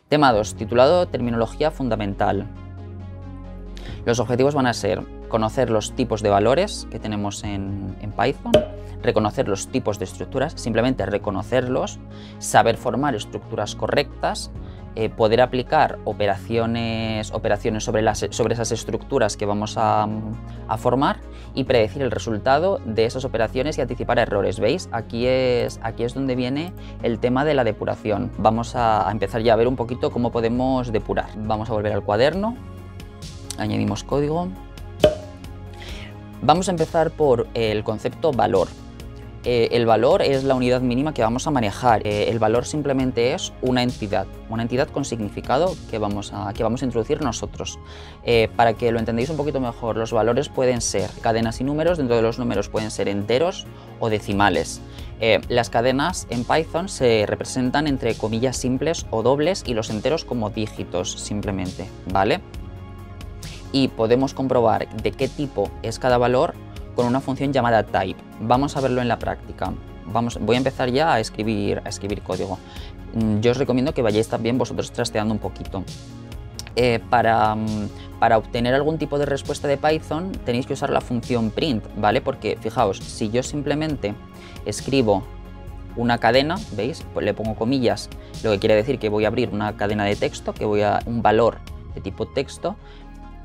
Tema 2, titulado Terminología fundamental. Los objetivos van a ser conocer los tipos de valores que tenemos en Python, reconocer los tipos de estructuras, simplemente reconocerlos, saber formar estructuras correctas, poder aplicar operaciones sobre esas estructuras que vamos a formar y predecir el resultado de esas operaciones y anticipar errores. ¿Veis? Aquí es donde viene el tema de la depuración. Vamos a empezar ya a ver un poquito cómo podemos depurar. Vamos a volver al cuaderno, añadimos código. Vamos a empezar por el concepto valor. El valor es la unidad mínima que vamos a manejar. El valor simplemente es una entidad con significado que vamos a introducir nosotros. Para que lo entendáis un poquito mejor, los valores pueden ser cadenas y números. Dentro de los números pueden ser enteros o decimales. Las cadenas en Python se representan entre comillas simples o dobles y los enteros como dígitos simplemente, ¿vale? Y podemos comprobar de qué tipo es cada valor con una función llamada type. Vamos a verlo en la práctica. Voy a empezar ya a escribir código. Yo os recomiendo que vayáis también vosotros trasteando un poquito. Para obtener algún tipo de respuesta de Python tenéis que usar la función print, ¿vale? Porque fijaos, si yo simplemente escribo una cadena, ¿veis? Pues le pongo comillas, lo que quiere decir que voy a abrir una cadena de texto, un valor de tipo texto,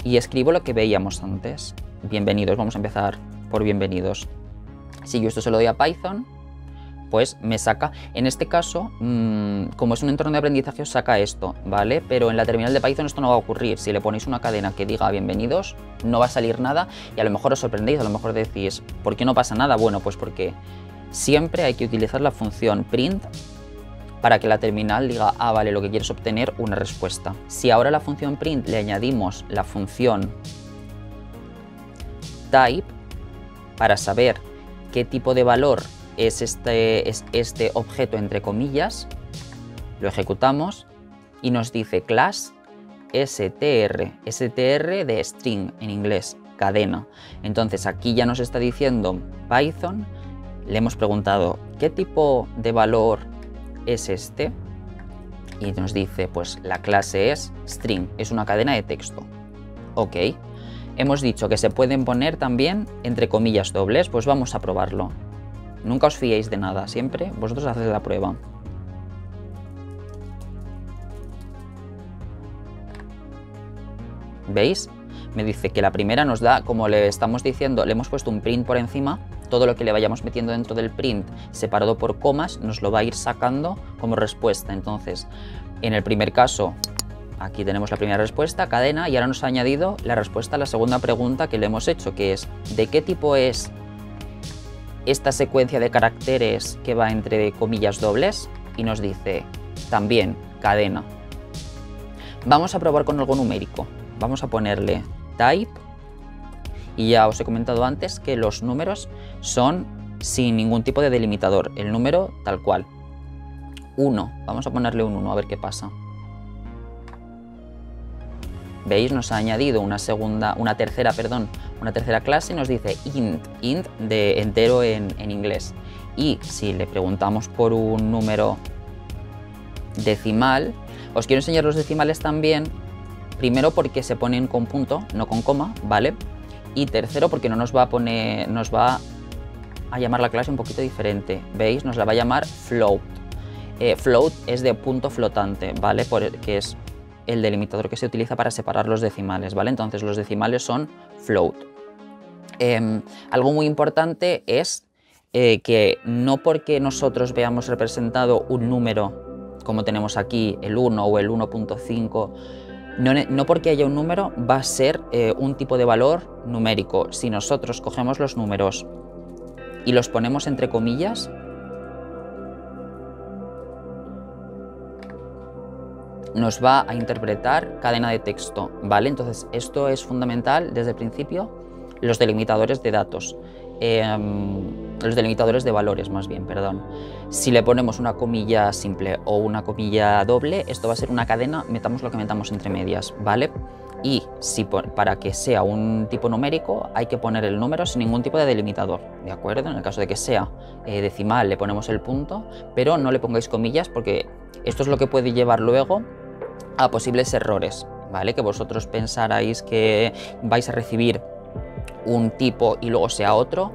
y escribo lo que veíamos antes. Bienvenidos, vamos a empezar por bienvenidos. Si yo esto se lo doy a Python, pues me saca, en este caso, como es un entorno de aprendizaje, os saca esto, ¿vale? Pero en la terminal de Python esto no va a ocurrir. Si le ponéis una cadena que diga bienvenidos, no va a salir nada y a lo mejor os sorprendéis, a lo mejor decís, ¿por qué no pasa nada? Bueno, pues porque siempre hay que utilizar la función print para que la terminal diga, ah, vale, lo que quieres obtener una respuesta. Si ahora a la función print le añadimos la función type, para saber qué tipo de valor es este objeto entre comillas, lo ejecutamos y nos dice class str de string en inglés, cadena. Entonces aquí ya nos está diciendo Python, le hemos preguntado qué tipo de valor es este y nos dice pues la clase es string, es una cadena de texto. Ok. Hemos dicho que se pueden poner también entre comillas dobles, pues vamos a probarlo. Nunca os fiéis de nada, siempre vosotros haced la prueba. ¿Veis? Me dice que la primera nos da, como le estamos diciendo, le hemos puesto un print por encima, todo lo que le vayamos metiendo dentro del print separado por comas nos lo va a ir sacando como respuesta. Entonces, en el primer caso, aquí tenemos la primera respuesta, cadena, y ahora nos ha añadido la respuesta a la segunda pregunta que le hemos hecho, que es ¿de qué tipo es esta secuencia de caracteres que va entre comillas dobles? Y nos dice también cadena. Vamos a probar con algo numérico. Vamos a ponerle type, y ya os he comentado antes que los números son sin ningún tipo de delimitador, el número tal cual. 1, vamos a ponerle un 1 a ver qué pasa. ¿Veis? Nos ha añadido una tercera clase y nos dice int de entero en inglés. Y si le preguntamos por un número decimal, os quiero enseñar los decimales también, primero porque se ponen con punto, no con coma, ¿vale? Y tercero porque nos va a llamar la clase un poquito diferente. ¿Veis? Nos la va a llamar float. Float es de punto flotante, ¿vale? Que es el delimitador que se utiliza para separar los decimales, ¿vale? Entonces los decimales son float. Algo muy importante es que no porque nosotros veamos representado un número, como tenemos aquí el 1 o el 1.5, no porque haya un número va a ser un tipo de valor numérico. Si nosotros cogemos los números y los ponemos entre comillas, nos va a interpretar cadena de texto, ¿vale? Entonces esto es fundamental desde el principio, los delimitadores de datos, los delimitadores de valores más bien, perdón. Si le ponemos una comilla simple o una comilla doble, esto va a ser una cadena, metamos lo que metamos entre medias, ¿vale? Y si para que sea un tipo numérico hay que poner el número sin ningún tipo de delimitador, ¿de acuerdo? En el caso de que sea decimal le ponemos el punto, pero no le pongáis comillas porque esto es lo que puede llevar luego a posibles errores, ¿vale? Que vosotros pensarais que vais a recibir un tipo y luego sea otro.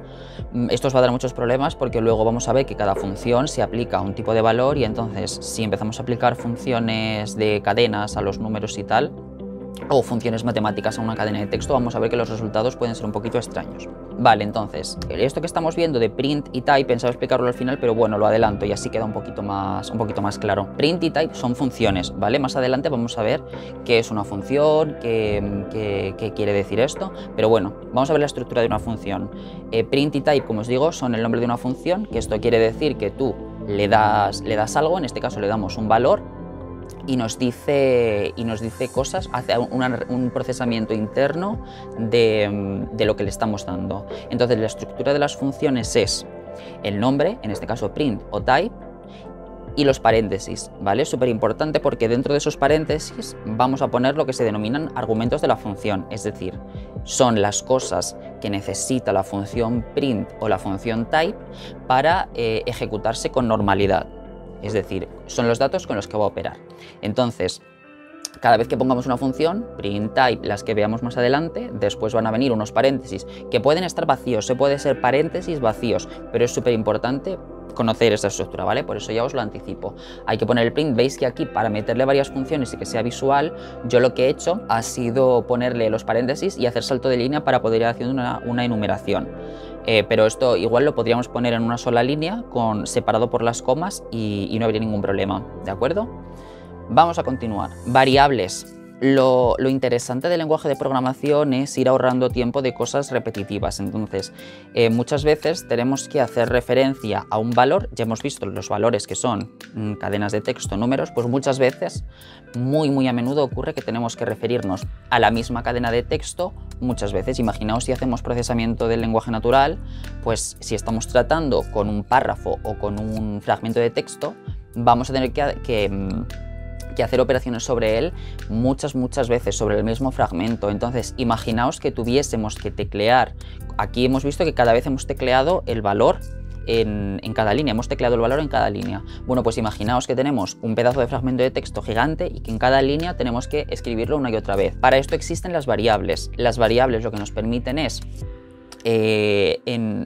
Esto os va a dar muchos problemas porque luego vamos a ver que cada función se aplica a un tipo de valor y entonces si empezamos a aplicar funciones de cadenas a los números y tal, o funciones matemáticas a una cadena de texto, vamos a ver que los resultados pueden ser un poquito extraños. Vale, entonces, esto que estamos viendo de print y type, pensaba explicarlo al final, pero bueno, lo adelanto y así queda un poquito más claro. Print y type son funciones, ¿vale? Más adelante vamos a ver qué es una función, qué quiere decir esto, pero bueno, vamos a ver la estructura de una función. Print y type, como os digo, son el nombre de una función, que esto quiere decir que tú le das algo, en este caso le damos un valor, y nos dice cosas, hace un procesamiento interno de lo que le estamos dando. Entonces la estructura de las funciones es el nombre, en este caso print o type, y los paréntesis, ¿vale? Es súper importante porque dentro de esos paréntesis vamos a poner lo que se denominan argumentos de la función, es decir, son las cosas que necesita la función print o la función type para ejecutarse con normalidad. Es decir, son los datos con los que va a operar. Entonces, cada vez que pongamos una función, print type, las que veamos más adelante, después van a venir unos paréntesis que pueden estar vacíos, se puede ser paréntesis vacíos, pero es súper importante conocer esta estructura, ¿vale? Por eso ya os lo anticipo. Hay que poner el print, veis que aquí para meterle varias funciones y que sea visual, yo lo que he hecho ha sido ponerle los paréntesis y hacer salto de línea para poder ir haciendo una enumeración. Pero esto igual lo podríamos poner en una sola línea, separado por las comas y no habría ningún problema, ¿de acuerdo? Vamos a continuar. Variables. Lo interesante del lenguaje de programación es ir ahorrando tiempo de cosas repetitivas. Entonces, muchas veces tenemos que hacer referencia a un valor. Ya hemos visto los valores que son cadenas de texto, números, pues muchas veces, muy a menudo ocurre que tenemos que referirnos a la misma cadena de texto muchas veces. Imaginaos si hacemos procesamiento del lenguaje natural, pues si estamos tratando con un párrafo o con un fragmento de texto, vamos a tener que hacer operaciones sobre él muchas veces sobre el mismo fragmento. Entonces, imaginaos que tuviésemos que teclear. Aquí hemos visto que cada vez hemos tecleado el valor en cada línea, hemos tecleado el valor en cada línea. Bueno, pues imaginaos que tenemos un pedazo de fragmento de texto gigante y que en cada línea tenemos que escribirlo una y otra vez. Para esto existen las variables. Las variables lo que nos permiten es,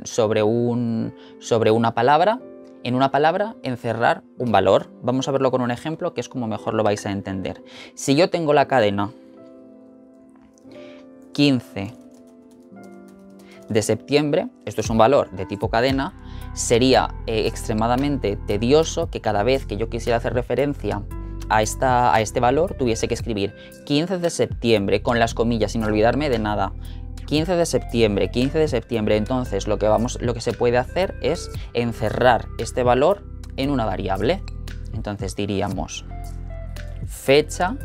sobre una palabra, en una palabra encerrar un valor. Vamos a verlo con un ejemplo que es como mejor lo vais a entender. Si yo tengo la cadena 15 de septiembre, esto es un valor de tipo cadena, sería extremadamente tedioso que cada vez que yo quisiera hacer referencia a este valor tuviese que escribir 15 de septiembre con las comillas sin olvidarme de nada. 15 de septiembre, entonces lo que se puede hacer es encerrar este valor en una variable. Entonces diríamos fecha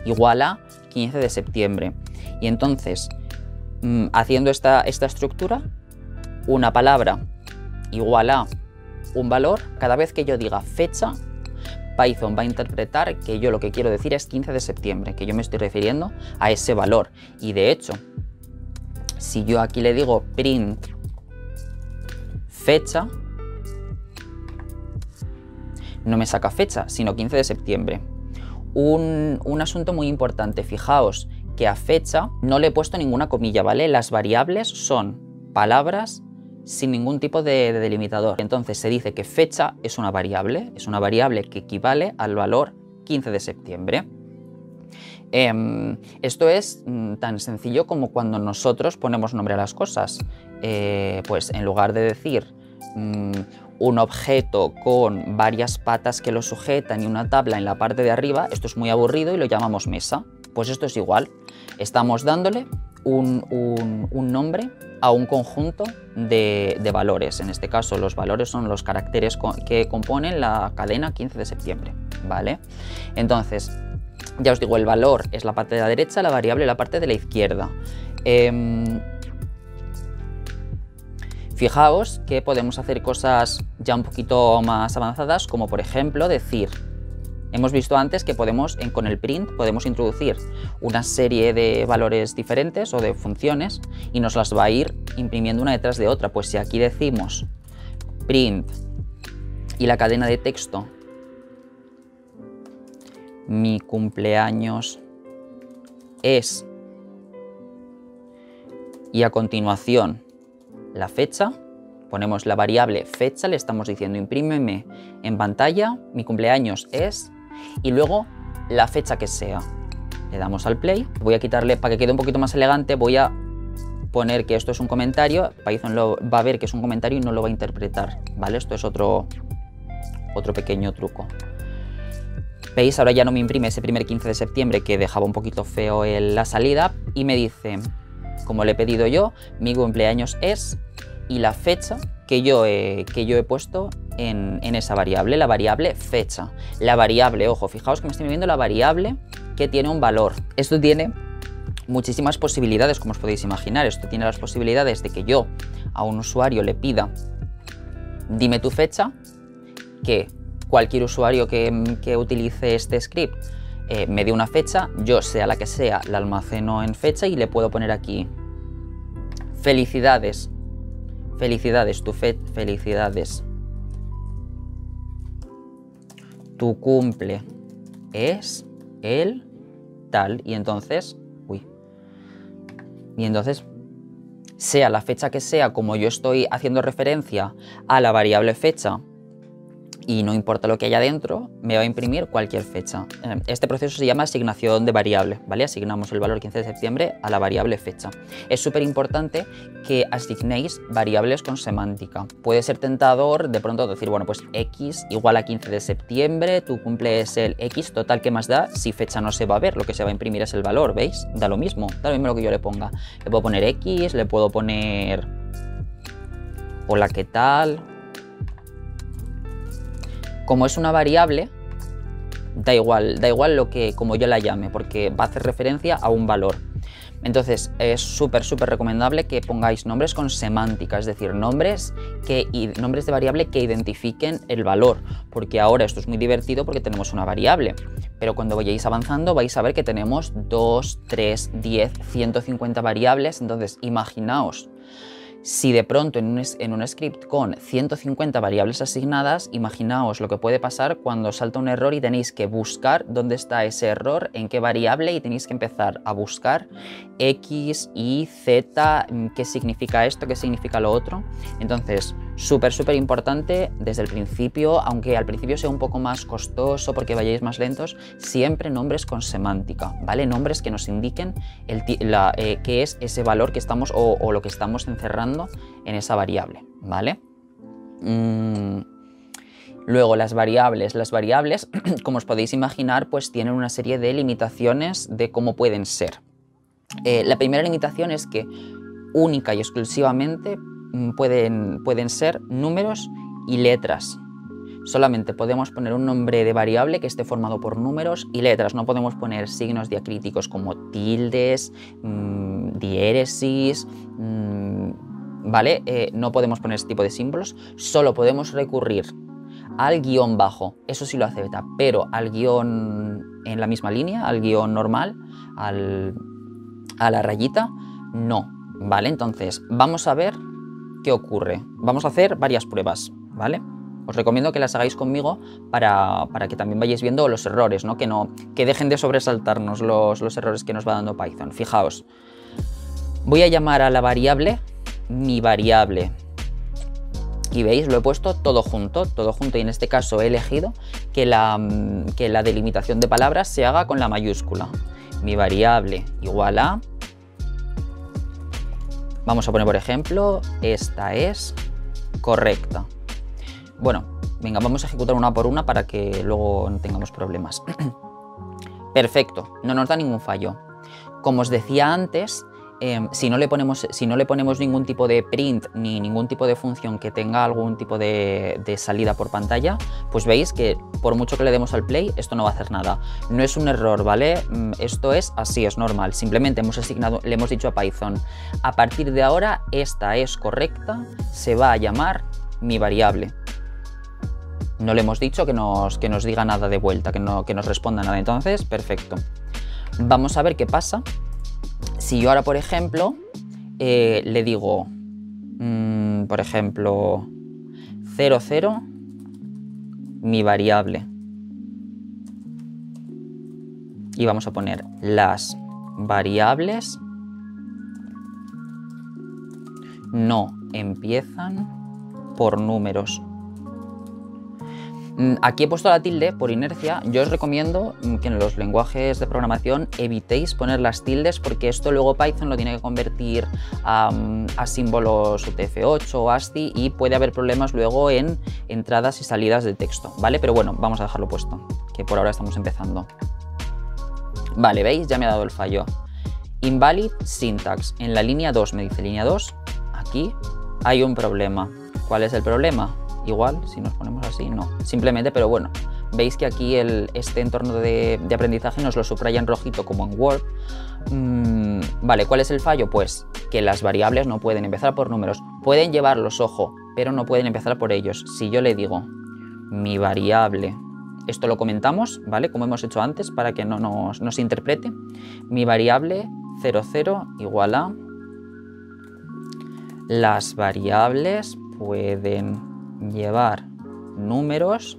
igual a 15 de septiembre. Y entonces, haciendo esta estructura, una palabra igual a un valor, cada vez que yo diga fecha, Python va a interpretar que yo lo que quiero decir es 15 de septiembre, que yo me estoy refiriendo a ese valor. Y de hecho, si yo aquí le digo print fecha, no me saca fecha, sino 15 de septiembre. Un asunto muy importante, fijaos que a fecha no le he puesto ninguna comilla, ¿vale? Las variables son palabras sin ningún tipo de delimitador. Entonces se dice que fecha es una variable que equivale al valor 15 de septiembre. Esto es tan sencillo como cuando nosotros ponemos nombre a las cosas. Pues en lugar de decir un objeto con varias patas que lo sujetan y una tabla en la parte de arriba, esto es muy aburrido y lo llamamos mesa. Pues esto es igual, estamos dándole un nombre a un conjunto de valores. En este caso los valores son los caracteres que componen la cadena 15 de septiembre, ¿vale? Entonces, ya os digo, el valor es la parte de la derecha, la variable la parte de la izquierda. Fijaos que podemos hacer cosas ya un poquito más avanzadas, como por ejemplo decir, hemos visto antes que con el print podemos introducir una serie de valores diferentes o de funciones y nos las va a ir imprimiendo una detrás de otra. Pues si aquí decimos print y la cadena de texto mi cumpleaños es, y a continuación la fecha, ponemos la variable fecha, le estamos diciendo imprímeme en pantalla, mi cumpleaños es, y luego la fecha que sea. Le damos al play, voy a quitarle, para que quede un poquito más elegante, voy a poner que esto es un comentario, Python va a ver que es un comentario y no lo va a interpretar, ¿vale? Esto es otro pequeño truco. ¿Veis? Ahora ya no me imprime ese primer 15 de septiembre que dejaba un poquito feo la salida y me dice, como le he pedido yo, mi cumpleaños es y la fecha que yo he puesto en esa variable, la variable fecha. La variable, ojo, fijaos que me estoy viendo la variable que tiene un valor. Esto tiene muchísimas posibilidades, como os podéis imaginar. Esto tiene las posibilidades de que yo a un usuario le pida, dime tu fecha, que cualquier usuario que utilice este script me dé una fecha, yo sea la que sea, la almaceno en fecha y le puedo poner aquí felicidades, felicidades, felicidades, tu cumple es el tal, y entonces, sea la fecha que sea, como yo estoy haciendo referencia a la variable fecha y no importa lo que haya dentro, me va a imprimir cualquier fecha. Este proceso se llama asignación de variable, ¿vale? Asignamos el valor 15 de septiembre a la variable fecha. Es súper importante que asignéis variables con semántica. Puede ser tentador de pronto decir, bueno, pues x igual a 15 de septiembre, tu cumple es el x, total, ¿qué más da? Si fecha no se va a ver, lo que se va a imprimir es el valor, ¿veis? Da lo mismo lo que yo le ponga. Le puedo poner x, le puedo poner hola, ¿qué tal? Como es una variable, da igual como yo la llame, porque va a hacer referencia a un valor. Entonces es súper recomendable que pongáis nombres con semántica, es decir, nombres de variable que identifiquen el valor, porque ahora esto es muy divertido porque tenemos una variable, pero cuando vayáis avanzando vais a ver que tenemos 2, 3, 10, 150 variables, entonces imaginaos. Si de pronto en un script con 150 variables asignadas, imaginaos lo que puede pasar cuando salta un error y tenéis que buscar dónde está ese error, en qué variable, y tenéis que empezar a buscar X, Y, Z, qué significa esto, qué significa lo otro. Entonces, súper importante desde el principio, aunque al principio sea un poco más costoso porque vayáis más lentos, siempre nombres con semántica, ¿vale? Nombres que nos indiquen qué es ese valor que estamos o lo que estamos encerrando en esa variable, ¿vale? Luego las variables, como os podéis imaginar, pues tienen una serie de limitaciones de cómo pueden ser. La primera limitación es que única y exclusivamente pueden ser números y letras. Solamente podemos poner un nombre de variable que esté formado por números y letras. No podemos poner signos diacríticos como tildes, diéresis, ¿vale? No podemos poner este tipo de símbolos. Solo podemos recurrir al guión bajo, eso sí lo acepta, pero al guión en la misma línea, al guión normal, a la rayita, no, ¿vale? Entonces, vamos a ver qué ocurre. Vamos a hacer varias pruebas, ¿vale? Os recomiendo que las hagáis conmigo para que también vayáis viendo los errores, ¿no? Que dejen de sobresaltarnos los errores que nos va dando Python. Fijaos, voy a llamar a la variable mi variable. Y veis, lo he puesto todo junto, y en este caso he elegido que la delimitación de palabras se haga con la mayúscula. Mi variable igual a... Vamos a poner, por ejemplo, esta es correcta. Bueno, venga, vamos a ejecutar una por una para que luego no tengamos problemas. Perfecto, no nos da ningún fallo. Como os decía antes, si no le ponemos ningún tipo de print ni ningún tipo de función que tenga algún tipo de salida por pantalla, pues veis que por mucho que le demos al play, esto no va a hacer nada. No es un error, ¿vale? Esto es así, es normal. Simplemente le hemos dicho a Python, a partir de ahora esta es correcta, se va a llamar mi variable. No le hemos dicho que nos diga nada de vuelta, que nos responda nada. Entonces, perfecto. Vamos a ver qué pasa si yo ahora, por ejemplo, le digo, por ejemplo, 00, mi variable. y vamos a poner las variables no empiezan por números. Aquí he puesto la tilde por inercia. Yo os recomiendo que en los lenguajes de programación evitéis poner las tildes, porque esto luego Python lo tiene que convertir a símbolos UTF-8 o ASCII y puede haber problemas luego en entradas y salidas de texto, ¿vale? Pero bueno, vamos a dejarlo puesto, que por ahora estamos empezando. Vale, ¿veis? Ya me ha dado el fallo. Invalid syntax. En la línea 2 me dice línea 2. Aquí hay un problema. ¿Cuál es el problema? Igual, si nos ponemos así, no. Simplemente, pero bueno, veis que aquí este entorno de aprendizaje nos lo subraya en rojito como en Word. Vale, ¿cuál es el fallo? Pues que las variables no pueden empezar por números. Pueden llevarlos, ojo, pero no pueden empezar por ellos. Si yo le digo mi variable, esto lo comentamos, ¿vale? Como hemos hecho antes, para que no nos interprete. Mi variable 00 igual a las variables pueden llevar números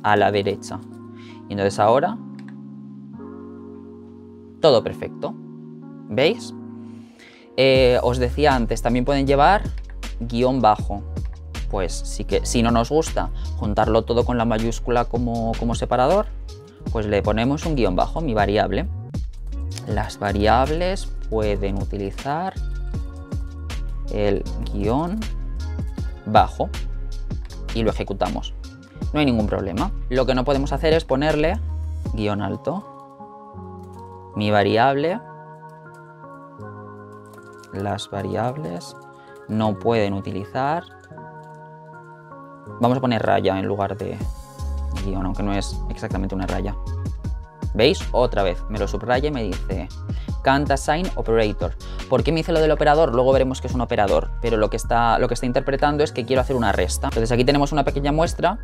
a la derecha. Y entonces ahora todo perfecto. ¿Veis? Os decía antes, también pueden llevar guión bajo. Pues sí, que si no nos gusta juntarlo todo con la mayúscula como separador, pues le ponemos un guión bajo, mi variable. Las variables pueden utilizar el guión bajo y lo ejecutamos. No hay ningún problema. Lo que no podemos hacer es ponerle guión alto. Mi variable, las variables no pueden utilizar. Vamos a poner raya en lugar de guión, aunque no es exactamente una raya. ¿Veis? Otra vez me lo subraya y me dice can't assign operator. ¿Por qué me dice lo del operador? Luego veremos que es un operador, pero lo que está interpretando es que quiero hacer una resta. Entonces aquí tenemos una pequeña muestra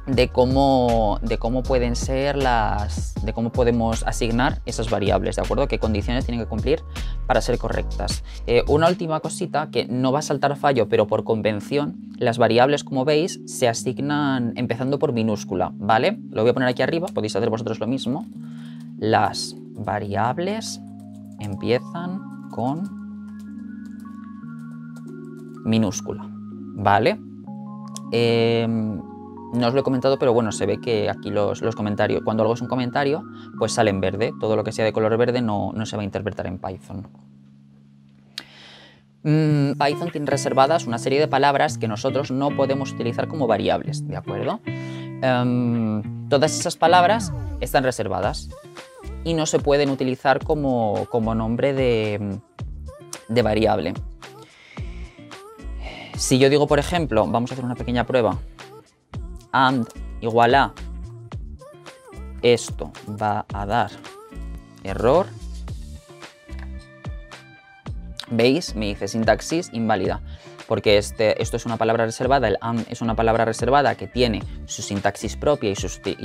de cómo pueden ser de cómo podemos asignar esas variables, ¿de acuerdo? Qué condiciones tienen que cumplir para ser correctas. Una última cosita que no va a saltar fallo, pero por convención, las variables, como veis, se asignan empezando por minúscula, ¿vale? Lo voy a poner aquí arriba, podéis hacer vosotros lo mismo. Las variables empiezan con minúscula, ¿vale? No os lo he comentado, pero bueno, se ve que aquí los comentarios, cuando algo es un comentario, pues sale en verde. Todo lo que sea de color verde no se va a interpretar en Python. Python tiene reservadas una serie de palabras que nosotros no podemos utilizar como variables, ¿de acuerdo? Todas esas palabras están reservadas y no se pueden utilizar como nombre de variable. Si yo digo, por ejemplo, vamos a hacer una pequeña prueba, and igual a, esto va a dar error. ¿Veis? Me dice sintaxis inválida, porque esto es una palabra reservada, el and es una palabra reservada que tiene su sintaxis propia y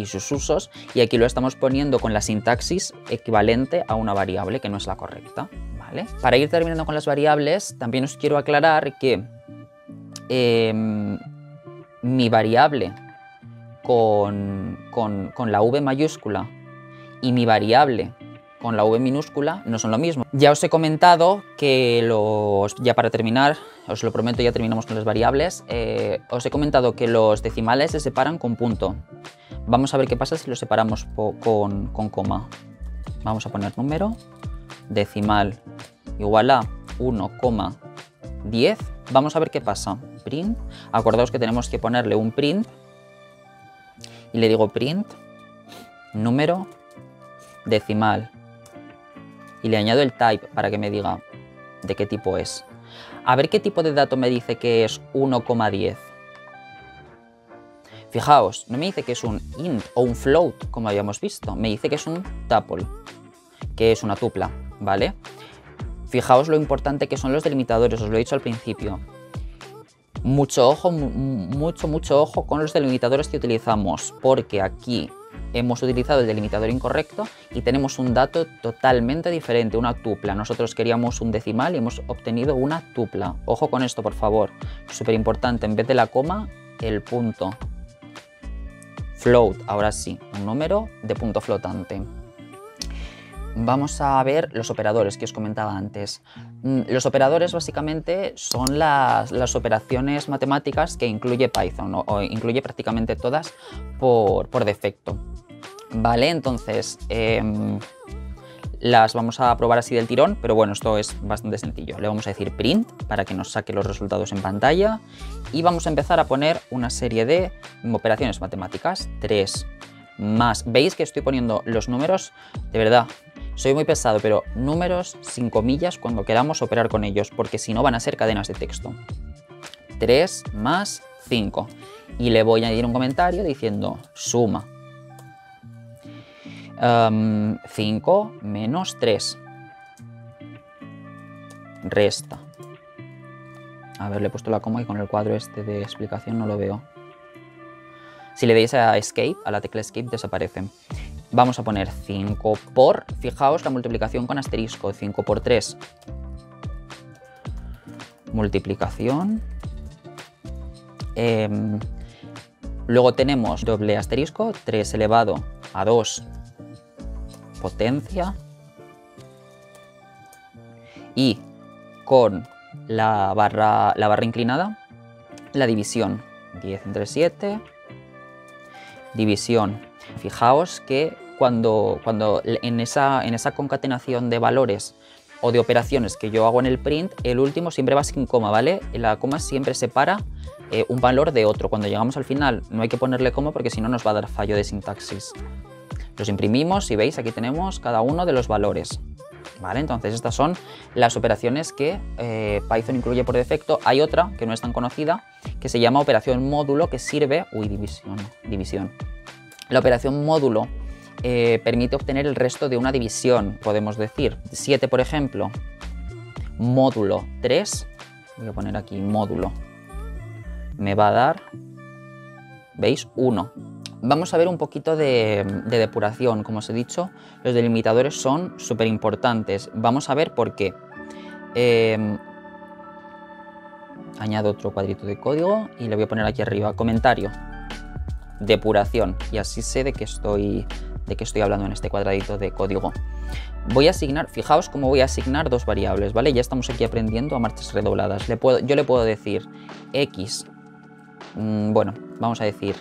sus usos, y aquí lo estamos poniendo con la sintaxis equivalente a una variable que no es la correcta, ¿vale? Para ir terminando con las variables, también os quiero aclarar que mi variable con la V mayúscula y mi variable con la V minúscula no son lo mismo. Ya os he comentado que ya para terminar, os lo prometo, ya terminamos con las variables, os he comentado que los decimales se separan con punto. Vamos a ver qué pasa si los separamos con coma. Vamos a poner número, decimal igual a 1,10. Vamos a ver qué pasa. Print, acordaos que tenemos que ponerle un print y le digo print número decimal y le añado el type para que me diga de qué tipo es. A ver qué tipo de dato me dice que es 1,10. Fijaos, no me dice que es un int o un float como habíamos visto, me dice que es un tuple, que es una tupla, ¿vale? Fijaos lo importante que son los delimitadores, os lo he dicho al principio. Mucho ojo, mucho ojo con los delimitadores que utilizamos, porque aquí hemos utilizado el delimitador incorrecto y tenemos un dato totalmente diferente, una tupla. Nosotros queríamos un decimal y hemos obtenido una tupla. Ojo con esto, por favor. Súper importante, en vez de la coma, el punto float, ahora sí, un número de punto flotante. Vamos a ver los operadores que os comentaba antes. Los operadores básicamente son las operaciones matemáticas que incluye Python o incluye prácticamente todas por defecto. Vale, entonces las vamos a probar así del tirón, pero bueno, esto es bastante sencillo. Le vamos a decir print para que nos saque los resultados en pantalla y vamos a empezar a poner una serie de operaciones matemáticas. 3 más, veis que estoy poniendo los números, de verdad, soy muy pesado, pero números sin comillas cuando queramos operar con ellos, porque si no van a ser cadenas de texto. 3 más 5. Y le voy a añadir un comentario diciendo suma 5 menos 3. Resta. A ver, le he puesto la coma y con el cuadro este de explicación no lo veo. Si le deis a Escape, a la tecla Escape, desaparece. Vamos a poner 5 por, fijaos la multiplicación con asterisco, 5 por 3. Multiplicación. Luego tenemos doble asterisco, 3 elevado a 2 potencia. Y con la barra inclinada, la división, 10 entre 7, división. Fijaos que cuando en esa concatenación de valores o de operaciones que yo hago en el print, el último siempre va sin coma, ¿vale? La coma siempre separa un valor de otro. Cuando llegamos al final no hay que ponerle coma porque si no nos va a dar fallo de sintaxis. Los imprimimos y veis, aquí tenemos cada uno de los valores. ¿Vale? Entonces estas son las operaciones que Python incluye por defecto. Hay otra que no es tan conocida que se llama operación módulo, que sirve... división. La operación módulo permite obtener el resto de una división, podemos decir. 7, por ejemplo, módulo 3, voy a poner aquí módulo, me va a dar, ¿veis? 1. Vamos a ver un poquito de depuración. Como os he dicho, los delimitadores son súper importantes. Vamos a ver por qué. Añado otro cuadrito de código y le voy a poner aquí arriba, comentario, depuración, y así sé de qué estoy hablando en este cuadradito de código. Voy a asignar, fijaos cómo voy a asignar dos variables, ¿vale? Ya estamos aquí aprendiendo a marchas redobladas. Yo le puedo decir x, bueno, vamos a decir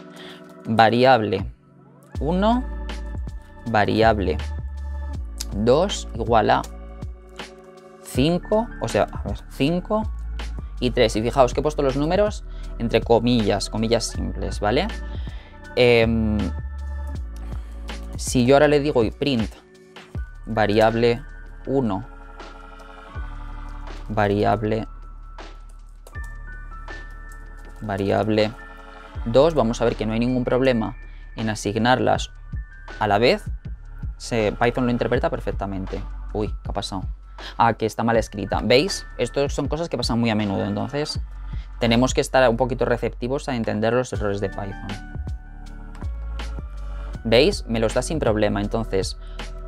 variable 1, variable 2 igual a 5, o sea, a ver, 5 y 3. Y fijaos que he puesto los números entre comillas, comillas simples, ¿vale? Si yo ahora le digo print variable 1, variable 2, vamos a ver que no hay ningún problema en asignarlas a la vez. Python lo interpreta perfectamente. Uy, ¿qué ha pasado? Ah, que está mal escrita. ¿Veis? Estas son cosas que pasan muy a menudo, entonces tenemos que estar un poquito receptivos a entender los errores de Python. ¿Veis? Me los da sin problema. Entonces,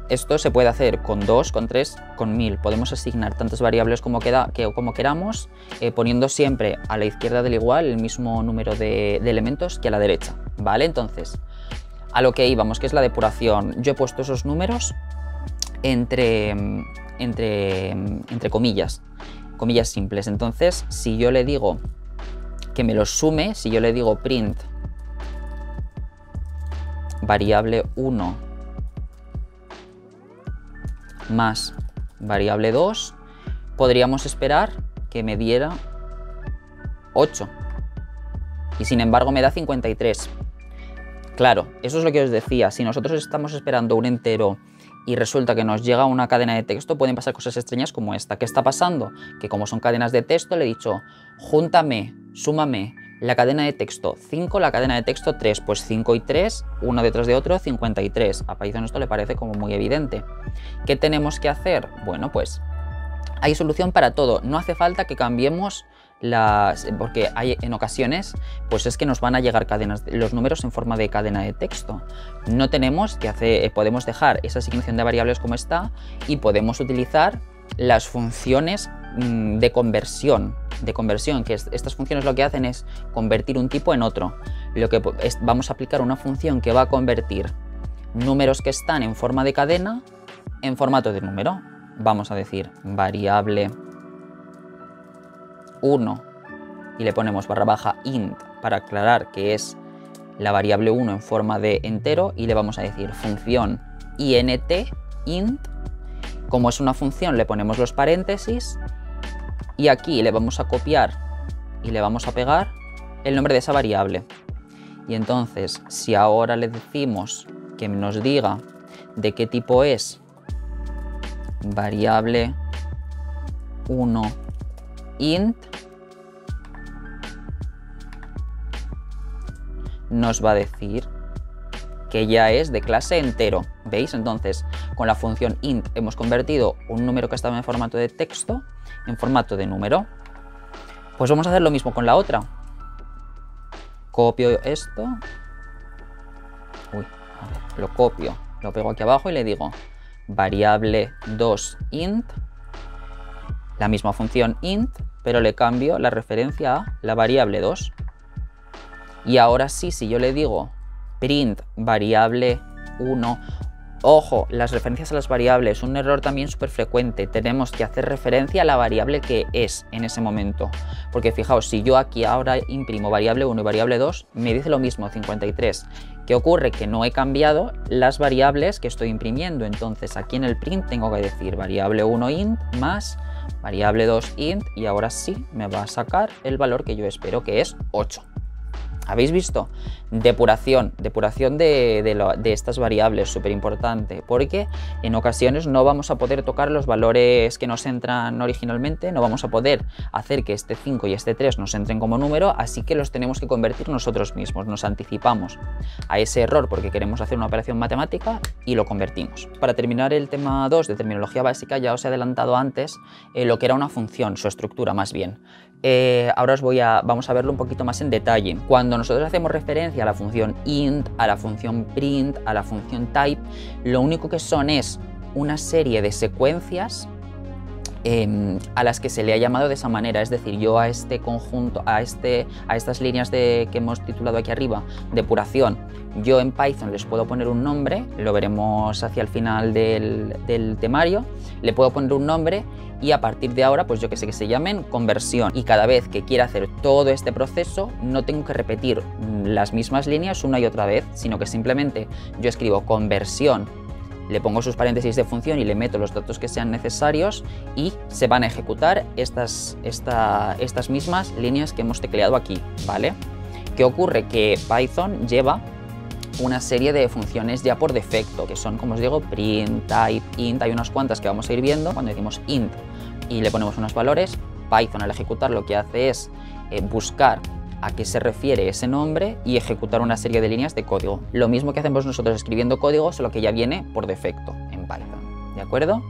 esto se puede hacer con 2, con 3, con 1000. Podemos asignar tantas variables como queramos, poniendo siempre a la izquierda del igual el mismo número de elementos que a la derecha. ¿Vale? Entonces, a lo que íbamos, que es la depuración. Yo he puesto esos números entre comillas, comillas simples. Entonces, si yo le digo que me los sume, si yo le digo print variable 1 más variable 2, podríamos esperar que me diera 8. Y sin embargo me da 53. Claro, eso es lo que os decía. Si nosotros estamos esperando un entero y resulta que nos llega una cadena de texto, pueden pasar cosas extrañas como esta. ¿Qué está pasando? Que como son cadenas de texto, le he dicho, júntame, súmame la cadena de texto 5, la cadena de texto 3, pues 5 y 3, uno detrás de otro, 53. A Python esto le parece como muy evidente. ¿Qué tenemos que hacer? Bueno, pues hay solución para todo. No hace falta que cambiemos porque hay en ocasiones, pues es que nos van a llegar los números en forma de cadena de texto. No tenemos que hacer, podemos dejar esa asignación de variables como está y podemos utilizar las funciones de conversión, que estas funciones lo que hacen es convertir un tipo en otro. vamos a aplicar una función que va a convertir números que están en forma de cadena en formato de número. Vamos a decir variable 1 y le ponemos / int para aclarar que es la variable 1 en forma de entero, y le vamos a decir función int. Como es una función, le ponemos los paréntesis y aquí le vamos a copiar y le vamos a pegar el nombre de esa variable. Y entonces, si ahora le decimos que nos diga de qué tipo es variable 1 int, nos va a decir que ya es de clase entero. ¿Veis? Entonces, con la función int hemos convertido un número que estaba en formato de texto en formato de número. Pues vamos a hacer lo mismo con la otra. Copio esto. Lo copio, lo pego aquí abajo y le digo variable 2 int, la misma función int, pero le cambio la referencia a la variable 2. Y ahora sí, si yo le digo print variable 1, ojo, las referencias a las variables, un error también súper frecuente, tenemos que hacer referencia a la variable que es en ese momento, porque fijaos, si yo aquí ahora imprimo variable 1 y variable 2, me dice lo mismo, 53. ¿Qué ocurre? Que no he cambiado las variables que estoy imprimiendo, entonces aquí en el print tengo que decir variable 1 int más variable 2 int, y ahora sí me va a sacar el valor que yo espero, que es 8. ¿Habéis visto? Depuración de estas variables, súper importante, porque en ocasiones no vamos a poder tocar los valores que nos entran originalmente, no vamos a poder hacer que este 5 y este 3 nos entren como número, así que los tenemos que convertir nosotros mismos, nos anticipamos a ese error porque queremos hacer una operación matemática y lo convertimos. Para terminar el tema 2 de terminología básica, ya os he adelantado antes lo que era una función, su estructura más bien. Ahora vamos a verlo un poquito más en detalle. Cuando nosotros hacemos referencia a la función int, a la función print, a la función type, lo único que son es una serie de secuencias a las que se le ha llamado de esa manera. Es decir, yo a este conjunto, a estas líneas que hemos titulado aquí arriba, depuración, yo en Python les puedo poner un nombre, lo veremos hacia el final del temario, le puedo poner un nombre y a partir de ahora, pues yo que sé, que se llamen conversión, y cada vez que quiera hacer todo este proceso no tengo que repetir las mismas líneas una y otra vez, sino que simplemente yo escribo conversión, le pongo sus paréntesis de función y le meto los datos que sean necesarios y se van a ejecutar estas mismas líneas que hemos tecleado aquí, ¿vale? ¿Qué ocurre? Que Python lleva una serie de funciones ya por defecto, que son, como os digo, print, type, int. Hay unas cuantas que vamos a ir viendo. Cuando decimos int y le ponemos unos valores, Python al ejecutar lo que hace es buscar a qué se refiere ese nombre y ejecutar una serie de líneas de código. Lo mismo que hacemos nosotros escribiendo código, solo que ya viene por defecto en Python, ¿de acuerdo?